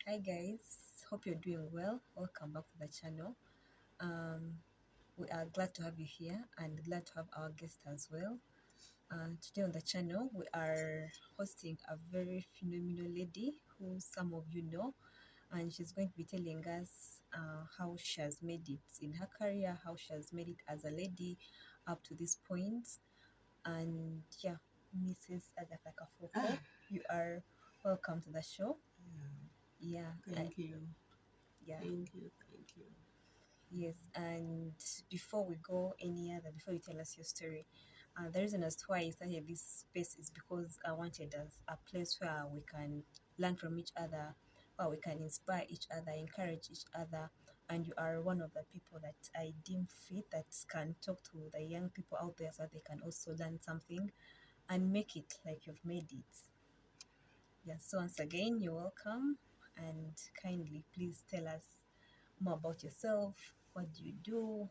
Hi guys, hope you're doing well. Welcome back to the channel. Um, we are glad to have you here and glad to have our guest as well. Today on the channel, we are hosting a very phenomenal lady who some of you know, and she's going to be telling us how she has made it in her career, how she has made it as a lady up to this point. And yeah, Mrs. Agatha Kafoko, you are welcome to the show. Yeah, Thank you. yeah. Thank you. Thank you. Yes, and before you tell us your story, the reason as to why I started this space is because I wanted a place where we can learn from each other, where we can inspire each other, encourage each other. And you are one of the people that I deem fit that can talk to the young people out there so that they can also learn something and make it like you've made it. Yeah, so once again, you're welcome and kindly please tell us more about yourself. What do you do?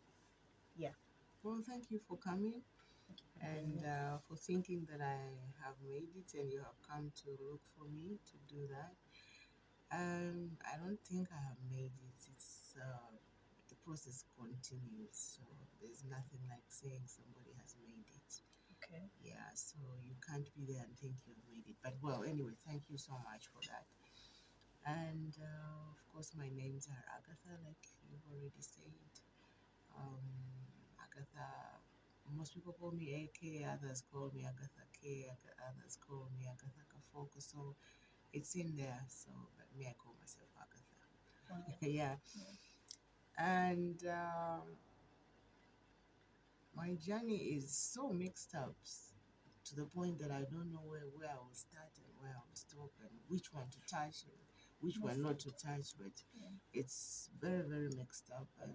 Yeah, Well, thank you for coming thank you for being and here. for thinking that I have made it and you have come to look for me to do that. I don't think I have made it. It's the process continues, so there's nothing like saying somebody has made it. Okay. Yeah, so you can't be there and think you have made it. But well, anyway, thank you so much for that. And of course, my names are Agatha, like you've already said. Um, Agatha. Most people call me AK, others call me Agatha K, others call me Agatha Kafoko. So it's in there. So, but me, I call myself Wow. Agatha. Yeah. Yeah. And my journey is so mixed up to the point that I don't know where I will start and where I will stop and which one to touch and which one Most, not to touch. But yeah. it's very, very mixed up. And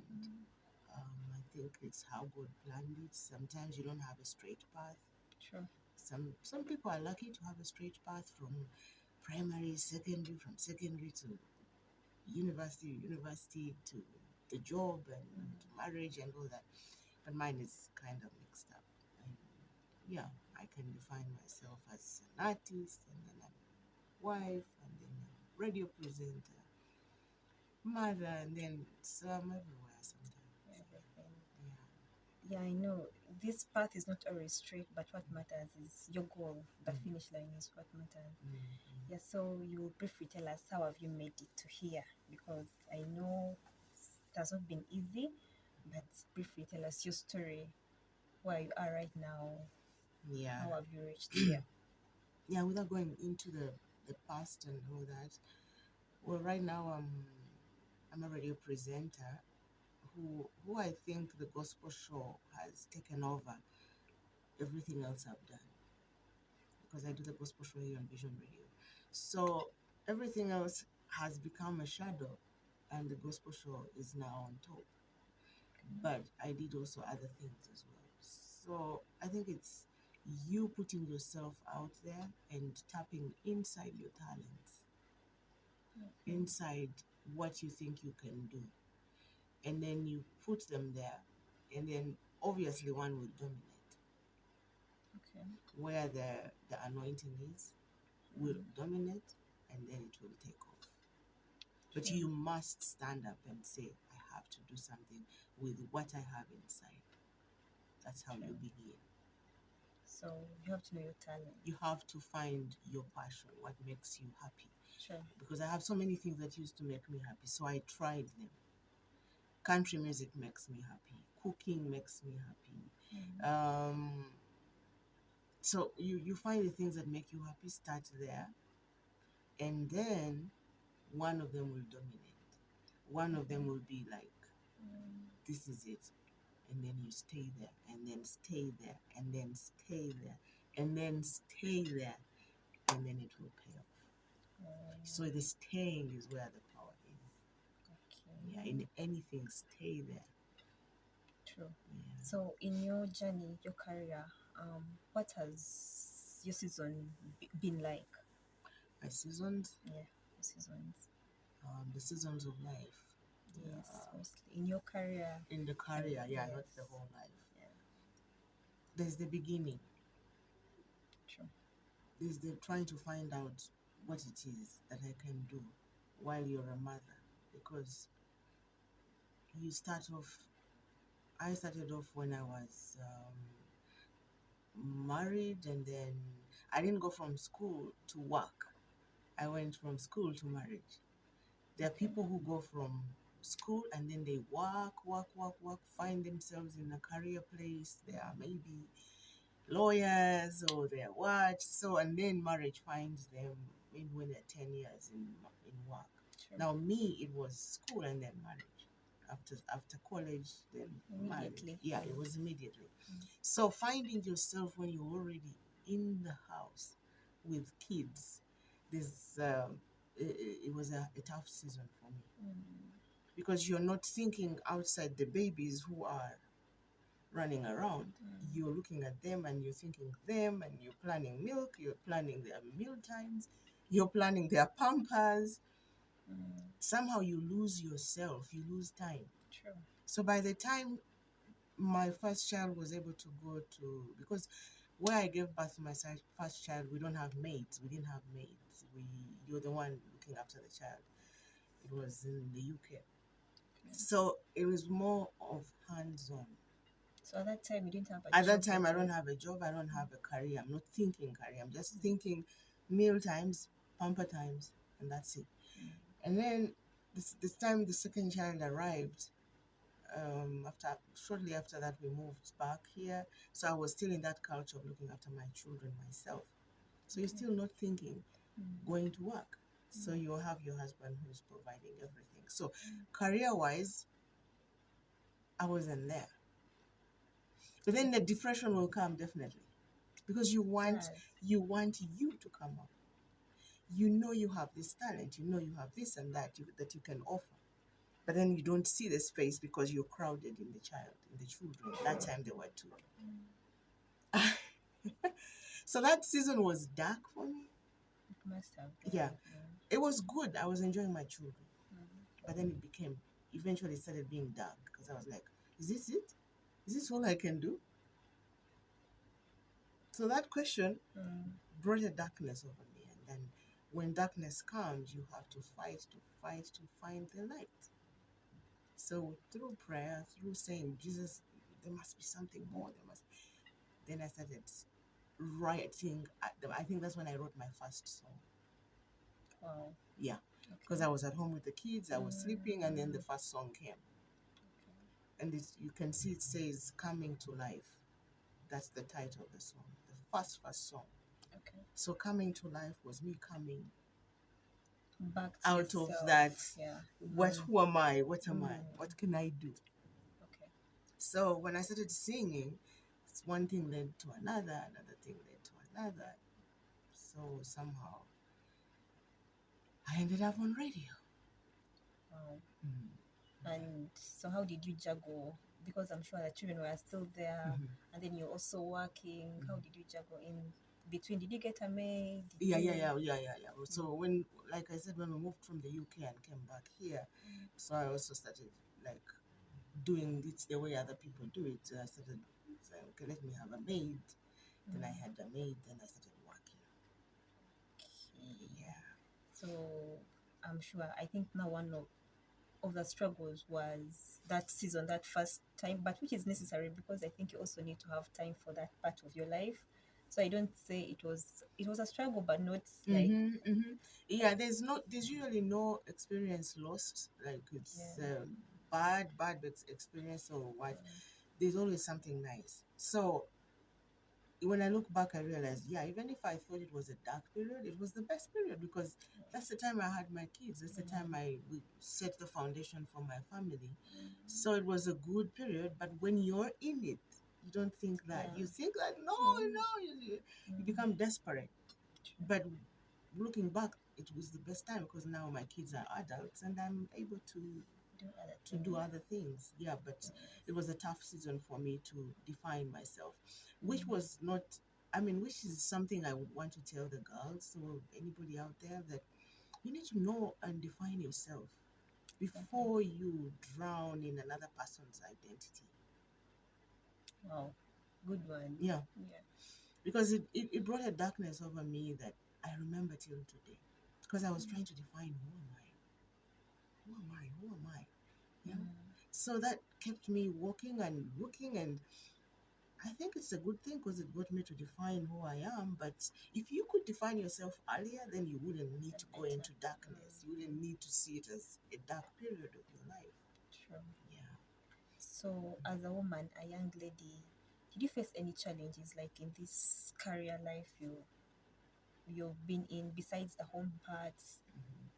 I think it's how God planned it. Sometimes you don't have a straight path. True. Some people are lucky to have a straight path from primary, secondary, from secondary to university to the job and to marriage and all that. But mine is kind of mixed up. And yeah, I can define myself as an artist and then a wife and then a radio presenter, mother, and then some everywhere sometimes. Everything. Yeah. Yeah, I know this path is not always straight, but what matters is your goal. The Mm, finish line is what matters. mm, mm. Yeah, so you will briefly tell us how have you made it to here? Because I know it has not been easy, but briefly tell us your story, where you are right now, Yeah. how have you reached here? Yeah, without going into the past and all that. Well, right now I'm a radio presenter who I think the gospel show has taken over everything else I've done because I do the gospel show here on Vision Radio. So everything else has become a shadow, and the gospel show is now on top. But I did also other things as well. So I think it's you putting yourself out there and tapping inside your talents, Okay. inside what you think you can do, and then you put them there, and then obviously one will dominate. Okay. Where the anointing is will dominate, and then it will take off. But True. you must stand up and say, I have to do something with what I have inside. That's how you True. begin. So you have to know your talent. You have to find your passion, what makes you happy. True. Because I have so many things that used to make me happy, so I tried them. Country music makes me happy, cooking makes me happy. Mm. Um, so you find the things that make you happy, start there, and then one of them will dominate. One of them will be like, Mm. this is it. And then you stay there, and then stay there, and then stay there, and then stay there, and then it will pay off. So the staying is where the power is. Yeah, Okay. in anything, stay there. True. Yeah. So in your journey, your career, what has your season been like? My seasons, Yeah, your seasons. the seasons of life. Yes, Yeah. mostly in your career. In the And career, yeah, yes, not the whole life. yeah, There's the beginning. true. There's the trying to find out what it is that I can do. while you're a mother, because you start off. I started off when I was married, and then I didn't go from school to work. I went from school to marriage. There are Okay. people who go from school and then they work, find themselves in a career place. They are maybe lawyers or they're what. So, and then marriage finds them maybe when they're 10 years in work. True. Now, me, it was school and then marriage. After college, then marriage. Immediately. Yeah, it was immediately. Mm. So, finding yourself when you're already in the house with kids, this it was a tough season for me Mm. because you're not thinking outside the babies who are running around. You're looking at them and you're thinking them, and you're planning milk, you're planning their meal times, you're planning their pampers. Mm. Somehow you lose yourself, you lose time. True. So by the time my first child was able to go to, because where I gave birth to my first child, we don't have maids. We didn't have maids. You're the one looking after the child. It was in the UK. So it was more of hands-on. So at that time, you didn't have a At that job time, at I don't all? have a job. I don't have a career. I'm not thinking career. I'm just thinking meal times, pamper times, and that's it. And then this time the second child arrived. After shortly after that, we moved back here. So I was still in that culture of looking after my children myself. So you're still not thinking going to work. So you'll have your husband who's providing everything. So career-wise, I wasn't there. But then the depression will come definitely because you want Does. you to come up. You know you have this talent. You know you have this and that that you can offer. But then you don't see the space because you're crowded in the children. That time there were two. So that season was dark for me. It must have been. Yeah, it was good. I was enjoying my children. But then eventually it started being dark because I was like, is this it? Is this all I can do? So that question brought a darkness over me. And then when darkness comes, you have to fight to find the light. So through prayer, through saying, Jesus, there must be something more. Then I started writing. I think that's when I wrote my first song. Wow. Yeah, because I was at home with the kids, I was sleeping, and then the first song came. And you can see it says "Coming to Life." That's the title of the song, the first song. Okay. So "Coming to Life" was me coming Back to out yourself. of that. Yeah. Who am I? What am I? What can I do? Okay. So when I started singing, one thing led to another thing led to another. So somehow I ended up on radio. Wow. And so how did you juggle? Because I'm sure the children were still there, and then you're also working. How did you juggle in between? Did you get a maid? Yeah. So when, like I said, when we moved from the UK and came back here, so I also started like doing it the way other people do it. So I started saying, okay, let me have a maid. Then I had a maid. Then I started working. Yeah. So I'm sure. I think now one of the struggles was that season, that first time, but which is necessary because I think you also need to have time for that part of your life. So I don't say it was a struggle, but not like Yeah, there's usually no experience lost. Like it's bad experience or what. There's always something nice. So when I look back, I realized, yeah, even if I thought it was a dark period, it was the best period because that's the time I had my kids. That's the time we set the foundation for my family. So it was a good period. But when you're in it, you don't think that. You think that you become desperate. But looking back, it was the best time because now my kids are adults and I'm able to do other things. Yeah, but it was a tough season for me to define myself, which was not, which is something I would want to tell the girls or anybody out there that you need to know and define yourself before you drown in another person's identity. wow, good one. Yeah, Yeah. because it brought a darkness over me that I remember till today because I was trying to define who am I. who am I? Yeah. Mm. So that kept me walking and looking, and I think it's a good thing because it got me to define who I am. But if you could define yourself earlier, then you wouldn't need to go Better. into darkness. You wouldn't need to see it as a dark period of your life. True. Yeah. So, as a woman, a young lady, did you face any challenges like in this career life you've been in besides the home parts?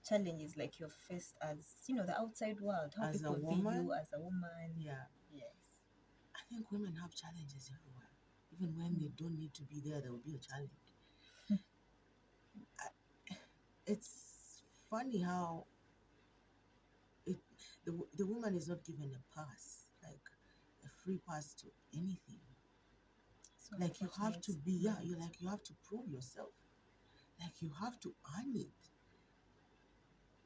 Challenges like you've faced as the outside world, how As a people view you woman, as a woman. yeah, Yes. I think women have challenges everywhere. Even when they don't need to be there, there will be a challenge. It's funny how it the woman is not given a pass, like a free pass to anything. So Like you have to unfortunate. be, yeah, you like you have to prove yourself. Like you have to earn it.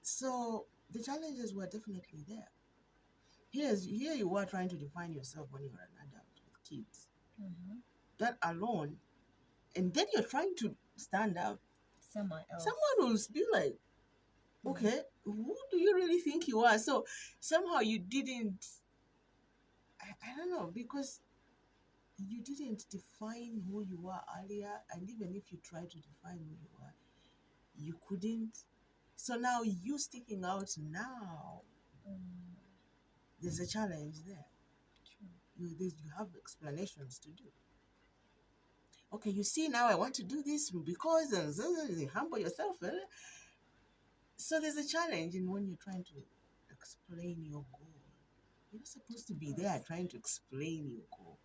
So the challenges were definitely there. Here you are trying to define yourself when you're an adult with kids. Mm-hmm. That alone, and then you're trying to stand out. Someone else. Someone will be like, okay, who do you really think you are? So somehow you didn't, I don't know, because you didn't define who you were earlier, and even if you try to define who you are, you couldn't. So now you sticking out now, Mm, there's a challenge there. true. You have explanations to do. Okay, you see now I want to do this because you humble yourself. So there's a challenge in when you're trying to explain your goal. You're not supposed to be there trying to explain your goal.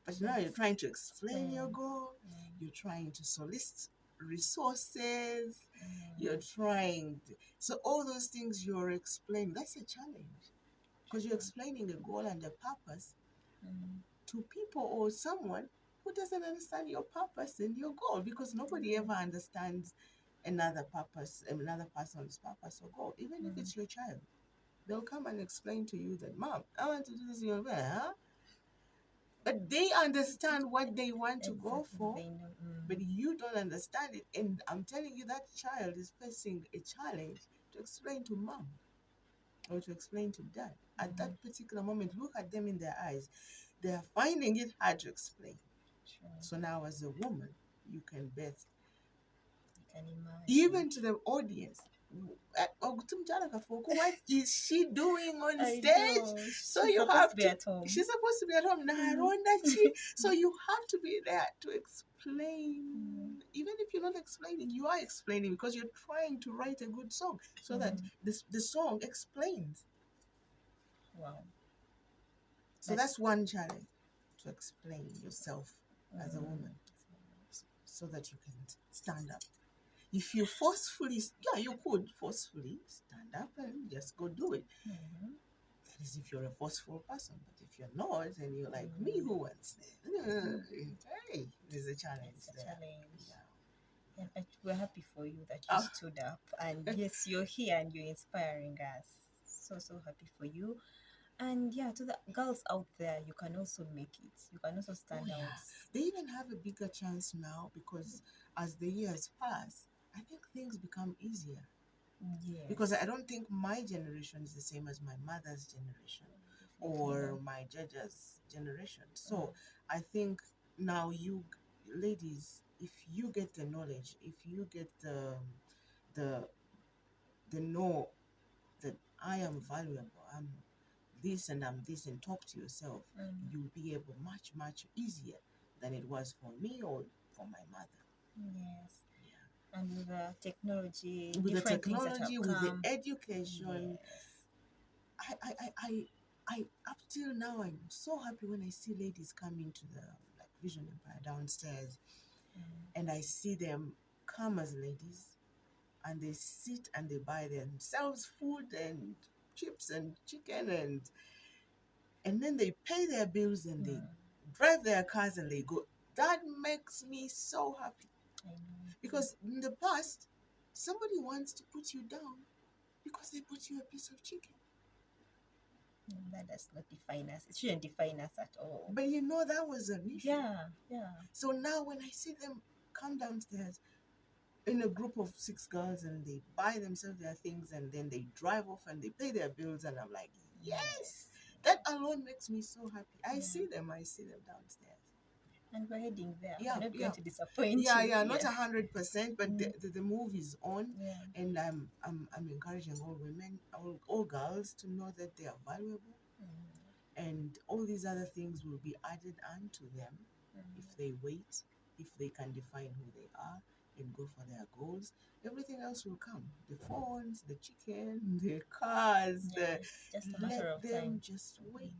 But now you're trying to explain your goal. You're trying to solicit resources. You're trying to, so all those things you're explaining, that's a challenge. Because you're explaining a goal and a purpose Mm, to people or someone who doesn't understand your purpose and your goal, because nobody ever understands another person's purpose or goal, even if it's your child. They'll come and explain to you that, Mom, I want to do this. You're like, huh? But they understand what they want to go exactly. for, They know. but you don't understand it. And I'm telling you, that child is facing a challenge to explain to mom or to explain to dad. At that particular moment, look at them in their eyes. They are finding it hard to explain. True. So now, as a woman, you can bet, You can imagine. even to the audience, what is she doing on I stage? know. So She's you supposed have to be to, at home. she's supposed to be at home. So you have to be there to explain. Even if you're not explaining, you are explaining because you're trying to write a good song so that the song explains. Wow. So that's one challenge, to explain yourself as a woman so that you can stand up. If you forcefully, yeah, you could forcefully stand up and just go do it. That is if you're a forceful person. But if you're not, and you're like me, who wants hey, there's a challenge It's a there. challenge. Yeah. Yeah, but we're happy for you that you stood up. And yes, you're here and you're inspiring us. So happy for you. And yeah, to the girls out there, you can also make it. You can also stand out. They even have a bigger chance now because as the years pass, I think things become easier. Yes. Because I don't think my generation is the same as my mother's generation or my judge's generation. So I think now you ladies, if you get the knowledge, if you get the know that I am valuable, I'm this and I'm this, and talk to yourself, you'll be able much, much easier than it was for me or for my mother. Yes. And with the technology, With the different things that technology, have with the come. education, Yes. I up till now I'm so happy when I see ladies come into the like Vision Empire downstairs, and I see them come as ladies, and they sit and they buy themselves food and chips and chicken, and then they pay their bills and they drive their cars and they go. That makes me so happy. I know. Because in the past, somebody wants to put you down because they bought you a piece of chicken. That does not define us. It shouldn't define us at all. But you know that was an issue. Yeah, yeah. So now when I see them come downstairs, in a group of 6 girls and they buy themselves their things and then they drive off and they pay their bills and I'm like, yes, that alone makes me so happy. I see them downstairs. And we're heading there. Yeah, We're not yeah. going to disappoint Yeah, you. yeah, not 100%, but Mm. the move is on, Yeah. and I'm encouraging all women, all girls to know that they are valuable, and all these other things will be added onto them if they wait, if they can define who they are and go for their goals. Everything else will come. The phones, the chicken, the cars, Yeah, it's just a matter let of them time. just wait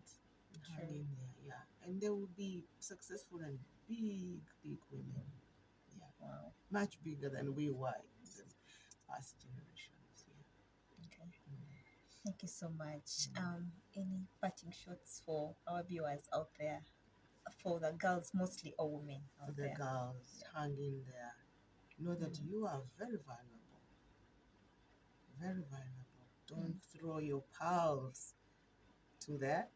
and hang True. in there, yeah. And they will be successful and big, big women. Yeah. Wow. Much bigger than we were in the past generations. Yeah. Okay. Thank you so much. Any parting shots for our viewers out there? For the girls, mostly, or women For out the there? girls, Yeah. hang in there. Know that Mm. you are very valuable. Very valuable. Don't Mm. throw your pearls to that.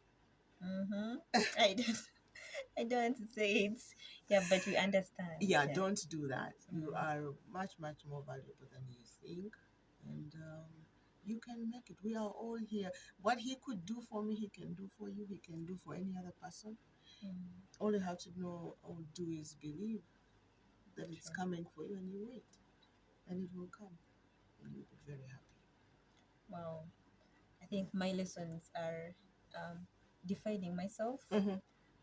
Mm-hmm. I don't. I don't want to say it. Yeah, but we understand. Yeah, Yeah. don't do that. You Mm. are much, much more valuable than you think. And you can make it. We are all here. What he could do for me, he can do for you. He can do for any other person. Mm. All you have to know or do is believe that it's True. coming for you and you wait. And it will come. And you'll be very happy. Wow. I think my lessons are defining myself, Mm-hmm.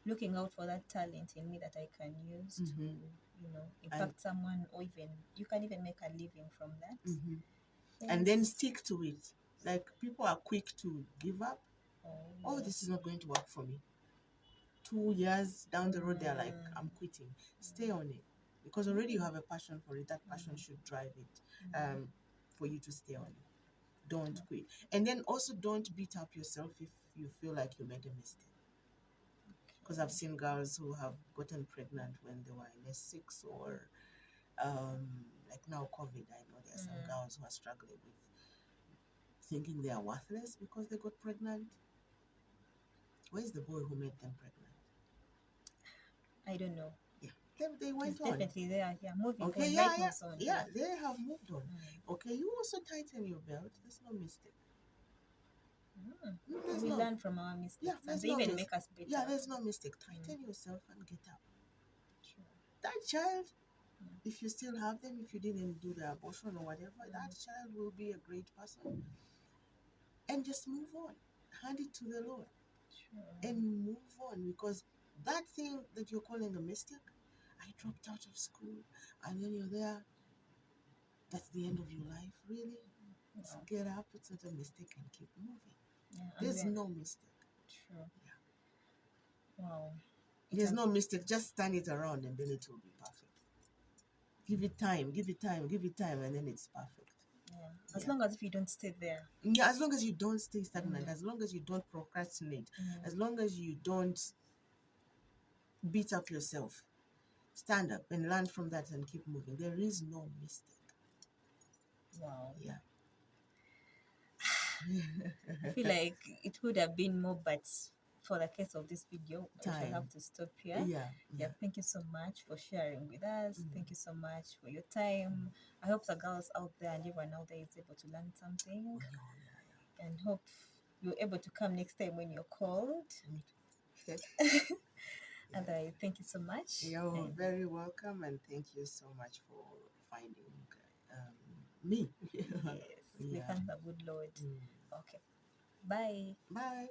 looking out for that talent in me that I can use to, Mm-hmm. And impact someone, or even you can even make a living from that. mm-hmm. Yes. And then stick to it. Like people are quick to give up. Oh, Yes. this is not going to work for me. 2 years down the road, they're like, Mm. I'm quitting. Stay on it. Because already you have a passion for it. That passion should drive it for you to stay on it. Don't quit. And then also don't beat up yourself if you feel like you made a mistake. Because I've seen girls who have gotten pregnant when they were in S6 or like now COVID. I know there are some girls who are struggling with thinking they are worthless because they got pregnant. Where's the boy who made them pregnant? I don't know. Yeah, they It's went on. definitely there. Yeah, moving Okay, on. yeah, Life yeah, moves on. yeah, they have moved on. Mm. Okay, you also tighten your belt. There's no mistake. Mm. There's We no, learn from our yeah, mistakes, and there's they no even mistake. make us better. Yeah, there's no mistake. Tighten yourself and get up. True. That child, Mm. if you still have them, if you didn't do the abortion or whatever, that child will be a great person. And just move on. Hand it to the Lord True. and move on, because that thing that you're calling a mistake, I dropped out of school and then you're there, that's the end of your life, really? So Wow. get up, it's not a mistake, and keep moving. Yeah, and There's no mistake. true. Wow. It There's has, no mistake. Just turn it around and then it will be perfect. Give it time, give it time, give it time, and then it's perfect. yeah. As Yeah. long as if you don't stay there. Yeah, as long as you don't stay stagnant, as long as you don't procrastinate, Mm. as long as you don't beat up yourself, stand up and learn from that and keep moving. There is no mistake. Wow. Yeah. I feel like it would have been more, but for the case of this video, I shall Time. have to stop here. Yeah. Yeah, thank you so much for sharing with us. Mm. Thank you so much for your time. I hope the girls out there and everyone out there is able to learn something, and hope you're able to come next time when you're called. And I thank you so much. You're And very welcome, and thank you so much for finding me. yes, we Yeah. thank the good Lord. Mm. Okay. Bye. Bye.